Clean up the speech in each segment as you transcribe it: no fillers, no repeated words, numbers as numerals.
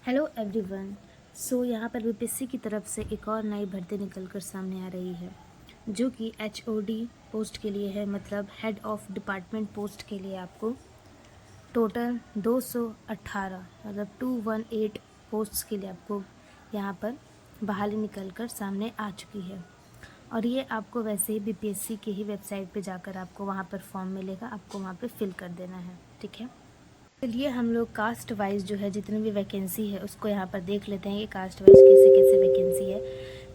Hello everyone. यहाँ पर BPSC की तरफ से एक और नई भर्ती निकल कर सामने आ रही है, जो कि एचओडी पोस्ट के लिए है, मतलब हेड ऑफ डिपार्टमेंट पोस्ट के लिए। आपको टोटल 218 मतलब 218 पोस्ट्स के लिए आपको यहाँ पर बहाली निकल कर सामने आ चुकी है। और ये आपको वैसे ही बीपीएससी की ही वेबसाइट पे जाकर आपको वहाँ पर फॉर्म मिलेगा, आपको वहाँ पे फिल कर देना है। ठीक है, चलिए हम लोग कास्ट वाइज जो है जितनी भी वैकेंसी है उसको यहाँ पर देख लेते हैं कि कास्ट वाइज कैसे कैसे वैकेंसी है।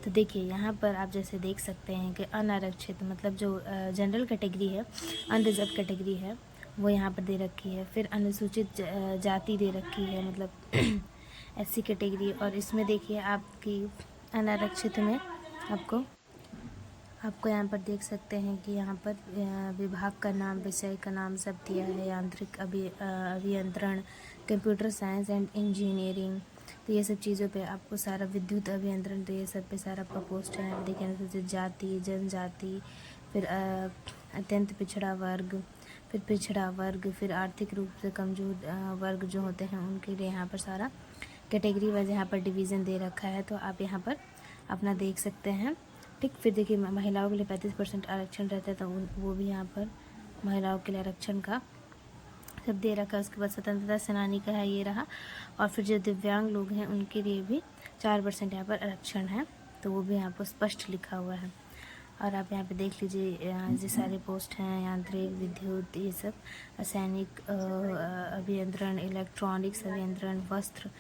तो देखिए यहाँ पर आप जैसे देख सकते हैं कि अनारक्षित मतलब जो जनरल कैटेगरी है, अनरिजर्व कैटेगरी है, वो यहाँ पर दे रखी है। फिर अनुसूचित जाति दे रखी है, मतलब एससी कैटेगरी। और इसमें देखिए आपकी अनारक्षित में आपको यहाँ पर देख सकते हैं कि यहाँ पर विभाग का नाम, विषय का नाम सब दिया है। यांत्रिक अभियंत्रण, कंप्यूटर साइंस एंड इंजीनियरिंग, तो ये सब चीज़ों पे आपको सारा, विद्युत अभियंत्रण, तो ये सब पे सारा आपका पोस्ट है। यहाँ देखिए अनुसूचित जाति, जनजाति, फिर अत्यंत पिछड़ा वर्ग, फिर पिछड़ा वर्ग, फिर आर्थिक रूप से कमज़ोर वर्ग जो होते हैं उनके लिए यहाँ पर सारा कैटेगरी वाइज यहाँ पर डिवीज़न दे रखा है। तो आप यहाँ पर अपना देख सकते हैं। ठीक, फिर देखिए महिलाओं के लिए 35% आरक्षण रहता है, तो वो भी यहाँ पर महिलाओं के लिए आरक्षण का सब दे रखा है। उसके बाद स्वतंत्रता सेनानी का है, ये रहा। और फिर जो दिव्यांग लोग हैं उनके लिए भी 4% यहाँ पर आरक्षण है, तो वो भी यहाँ पर स्पष्ट लिखा हुआ है। और आप यहाँ पे देख लीजिए, ये सारे पोस्ट हैं, यांत्रिक, विद्युत, ये सब, सैनिक अभियंत्रण, इलेक्ट्रॉनिक्स अभियंत्रण, वस्त्र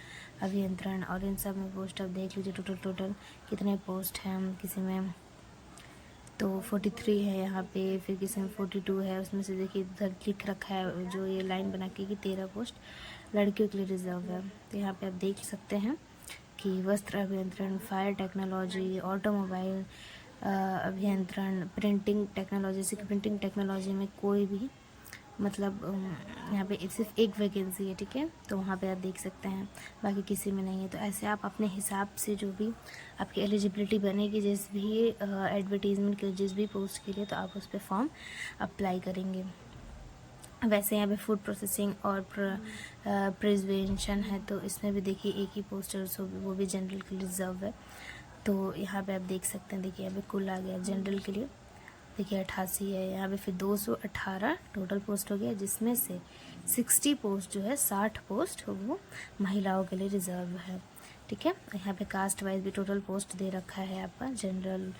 अभियंत्रण, और इन सब में पोस्ट आप देख लीजिए टोटल कितने पोस्ट हैं। किसी में तो 43 है यहाँ पे, फिर किसी में 42 है। उसमें से देखिए इधर लिख रखा है जो ये लाइन बना के कि 13 पोस्ट लड़कियों के लिए रिजर्व है। तो यहाँ पे आप देख सकते हैं कि वस्त्र अभियंत्रण, फायर टेक्नोलॉजी, ऑटोमोबाइल अभियंत्रण, प्रिंटिंग टेक्नोलॉजी, जैसे कि प्रिंटिंग टेक्नोलॉजी में कोई भी मतलब यहाँ पे सिर्फ एक वैकेंसी है। ठीक है, तो वहाँ पे आप देख सकते हैं, बाकी किसी में नहीं है। तो ऐसे आप अपने हिसाब से जो भी आपकी एलिजिबिलिटी बनेगी जिस भी एडवर्टीज़मेंट के जिस भी पोस्ट के लिए, तो आप उस पर फॉर्म अप्लाई करेंगे। वैसे यहाँ पे फूड प्रोसेसिंग और प्रिजर्वेशन है, तो इसमें भी देखिए एक ही पोस्टर, सो वो भी जनरल के लिए रिजर्व है। तो यहाँ पे आप देख सकते हैं, देखिए यहाँ पे कुल आ गया जनरल के लिए, देखिए 88 है यहाँ पे। फिर 218 टोटल पोस्ट हो गया, जिसमें से 60 पोस्ट जो है, 60 पोस्ट वो महिलाओं के लिए रिजर्व है। ठीक है, यहाँ पे कास्ट वाइज भी टोटल पोस्ट दे रखा है आपका। जनरल,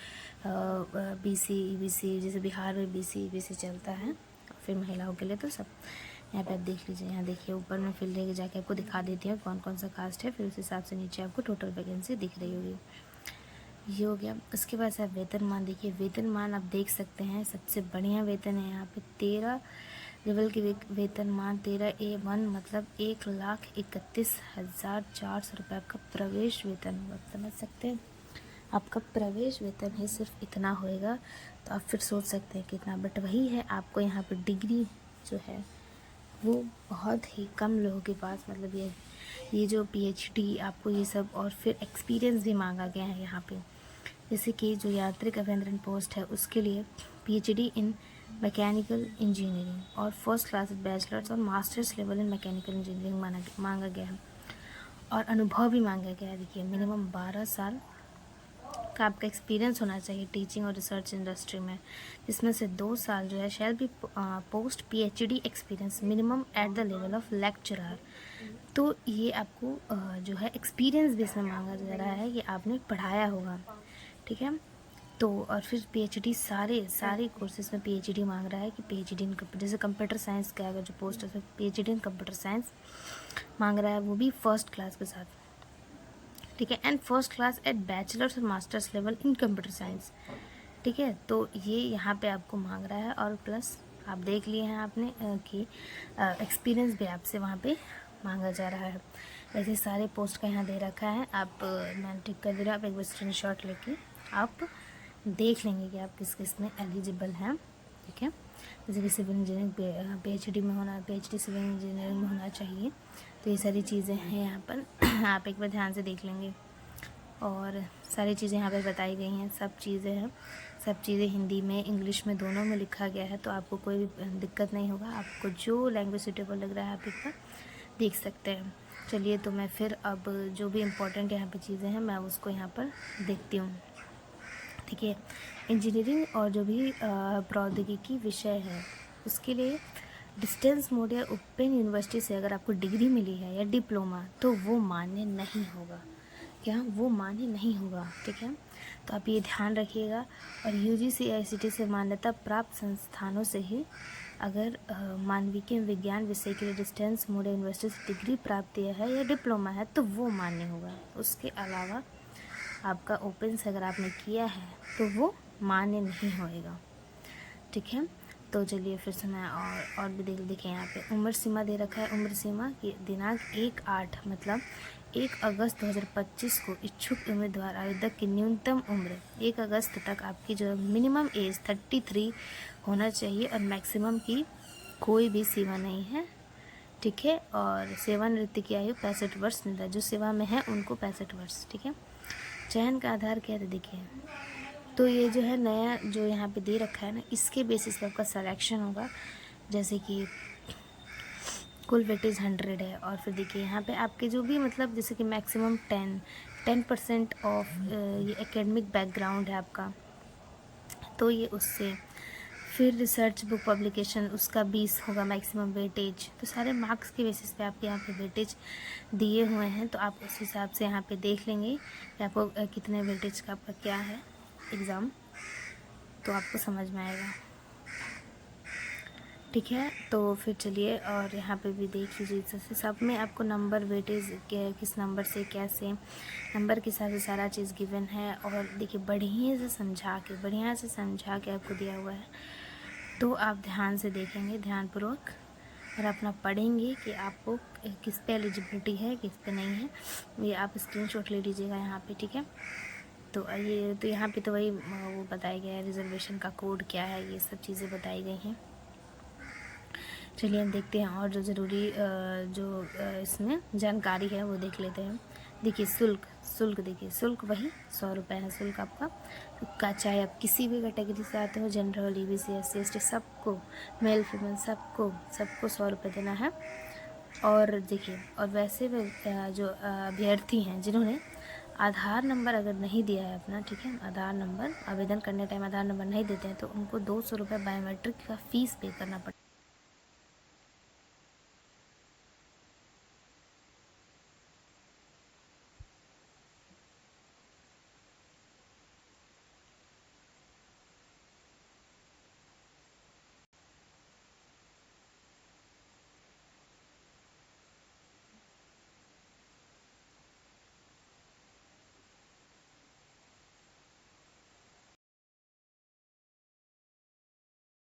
बीसी, ईबीसी, जैसे बिहार में बीसी ईबीसी चलता है, फिर महिलाओं के लिए तो सब यहाँ पे आप देख लीजिए। यहाँ देखिए ऊपर में फिर लेके जाके आपको दिखा देती हूँ कौन कौन सा कास्ट है, फिर उस हिसाब से नीचे आपको टोटल वैकेंसी दिख रही होगी। ये हो गया। उसके बाद आप वेतनमान देखिए, वेतनमान आप देख सकते हैं, सबसे बढ़िया वेतन है यहाँ पे 13 लेवल की वेतनमान 13A1, मतलब 1,31,400 रुपये आपका प्रवेश वेतन होगा। समझ सकते हैं, आपका प्रवेश वेतन ही सिर्फ इतना होएगा, तो आप फिर सोच सकते हैं कितना। बट वही है, आपको यहाँ पर डिग्री जो है वो बहुत ही कम लोगों के पास, मतलब ये जो पीएचडी आपको ये सब, और फिर एक्सपीरियंस भी मांगा गया है यहाँ पे। जैसे कि जो यांत्रिक अभियंत्रण पोस्ट है उसके लिए पीएचडी इन मैकेनिकल इंजीनियरिंग और फर्स्ट क्लास बैचलर्स और मास्टर्स लेवल इन मैकेनिकल इंजीनियरिंग मांगा गया है। और अनुभव भी मांगा गया है। देखिए मिनिमम 12 साल का आपका एक्सपीरियंस होना चाहिए टीचिंग और रिसर्च इंडस्ट्री में, जिसमें से 2 साल जो है shall be post PhD experience minimum at the level of lecturer. तो ये आपको जो है एक्सपीरियंस भी इसमें मांगा जा रहा है कि आपने पढ़ाया होगा। ठीक है, तो और फिर पीएचडी, सारे कोर्सेज में पीएचडी मांग रहा है कि पीएचडी इन, जैसे कंप्यूटर साइंस का अगर जो पोस्ट है पीएचडी इन कंप्यूटर साइंस मांग रहा है, वो भी फर्स्ट क्लास के साथ। ठीक है, and first class at bachelors और masters level in computer science. ठीक है, तो ये यहाँ पे आपको मांग रहा है, और प्लस आप देख लिए हैं आपने कि एक्सपीरियंस भी आपसे वहाँ पे मांगा जा रहा है। ऐसे सारे पोस्ट का यहाँ दे रखा है, आप मैंने टिक कर दे रहा, आप एक बार स्क्रीनशॉट लेके आप देख लेंगे कि आप किस किस में एलिजिबल हैं। ठीक है, जैसे कि सिविल इंजीनियरिंग पीएचडी में होना, पीएचडी सिविल इंजीनियरिंग में होना चाहिए। तो ये सारी चीज़ें हैं यहाँ पर आप एक बार ध्यान से देख लेंगे, और सारी चीज़ें यहाँ पर बताई गई हैं, सब चीज़ें हैं, सब चीज़ें हिंदी में इंग्लिश में दोनों में लिखा गया है। तो आपको कोई भी दिक्कत नहीं होगा, आपको जो लैंग्वेज सूटेबल लग रहा है आप एक बार देख सकते हैं। चलिए तो मैं फिर अब जो भी इम्पोर्टेंट यहाँ पे चीज़ें हैं मैं उसको यहाँ पर देखती हूँ। ठीक है, इंजीनियरिंग और जो भी प्रौद्योगिकी विषय है उसके लिए डिस्टेंस मोड या ओपन यूनिवर्सिटी से अगर आपको डिग्री मिली है या डिप्लोमा तो वो मान्य नहीं होगा। क्या वो मान्य नहीं होगा? ठीक है, तो आप ये ध्यान रखिएगा। और यूजीसी आईसीटी से मान्यता प्राप्त संस्थानों से ही अगर मानविकी विज्ञान विषय के लिए डिस्टेंस मोड या यूनिवर्सिटी से डिग्री प्राप्त है या डिप्लोमा है तो वो मान्य होगा। उसके अलावा आपका ओपन से अगर आपने किया है तो वो मान्य नहीं होएगा। ठीक है, तो चलिए फिर से मैं और भी देखें। यहाँ पे उम्र सीमा दे रखा है। उम्र सीमा की दिनांक 1/8 मतलब 1 अगस्त 2025 को इच्छुक उम्मीदवार आवेदक की न्यूनतम उम्र 1 अगस्त तक आपकी जो मिनिमम एज 33 होना चाहिए और मैक्सिमम की कोई भी सीमा नहीं है। ठीक है, और सेवानिवृत्ति की आयु 65 वर्ष निर्धारित, जो सेवा में है उनको 65 वर्ष। ठीक है, चयन का आधार क्या है देखिए, तो ये जो है नया जो यहाँ पे दे रखा है ना, इसके बेसिस पे आपका सिलेक्शन होगा। जैसे कि कुल वेटेज 100 है और फिर देखिए यहाँ पे आपके जो भी मतलब जैसे कि मैक्सिमम 10% ऑफ ये एकेडमिक बैकग्राउंड है आपका, तो ये उससे फिर रिसर्च बुक पब्लिकेशन उसका 20 होगा मैक्सिमम वेटेज। तो सारे मार्क्स के बेसिस पे आपके यहाँ पे वेटेज दिए हुए हैं, तो आप उस हिसाब से यहाँ पे देख लेंगे कि आपको कितने वेटेज का आपका क्या है एग्ज़ाम, तो आपको समझ में आएगा। ठीक है, तो फिर चलिए और यहाँ पे भी देख लीजिए। जैसे सब में आपको नंबर वेटेज किस नंबर से कैसे नंबर के हिसाब से सारा चीज़ गिवन है। और देखिए बढ़िया से समझा के आपको दिया हुआ है, तो आप ध्यान से देखेंगे, ध्यानपूर्वक, और अपना पढ़ेंगे कि आपको किस पे एलिजिबिलिटी है किस पे नहीं है। ये आप स्क्रीनशॉट ले लीजिएगा यहाँ पे। ठीक है, तो ये तो यहाँ पे तो वही वो बताया गया है, रिजर्वेशन का कोड क्या है, ये सब चीज़ें बताई गई हैं। चलिए हम देखते हैं और जो ज़रूरी इसमें जानकारी है वो देख लेते हैं। देखिए शुल्क देखिए, शुल्क वही 100 रुपये है शुल्क आपका का, चाहे आप किसी भी कैटेगरी से आते हो, जनरल ईबीसी एससी एसटी सबको, मेल फीमेल सबको 100 रुपये देना है। और देखिए और वैसे जो अभ्यर्थी हैं जिन्होंने आधार नंबर अगर नहीं दिया है अपना, ठीक है, आधार नंबर आवेदन करने टाइम आधार नंबर नहीं देते हैं तो उनको 200 रुपये बायोमेट्रिक का फ़ीस पे करना पड़ता है।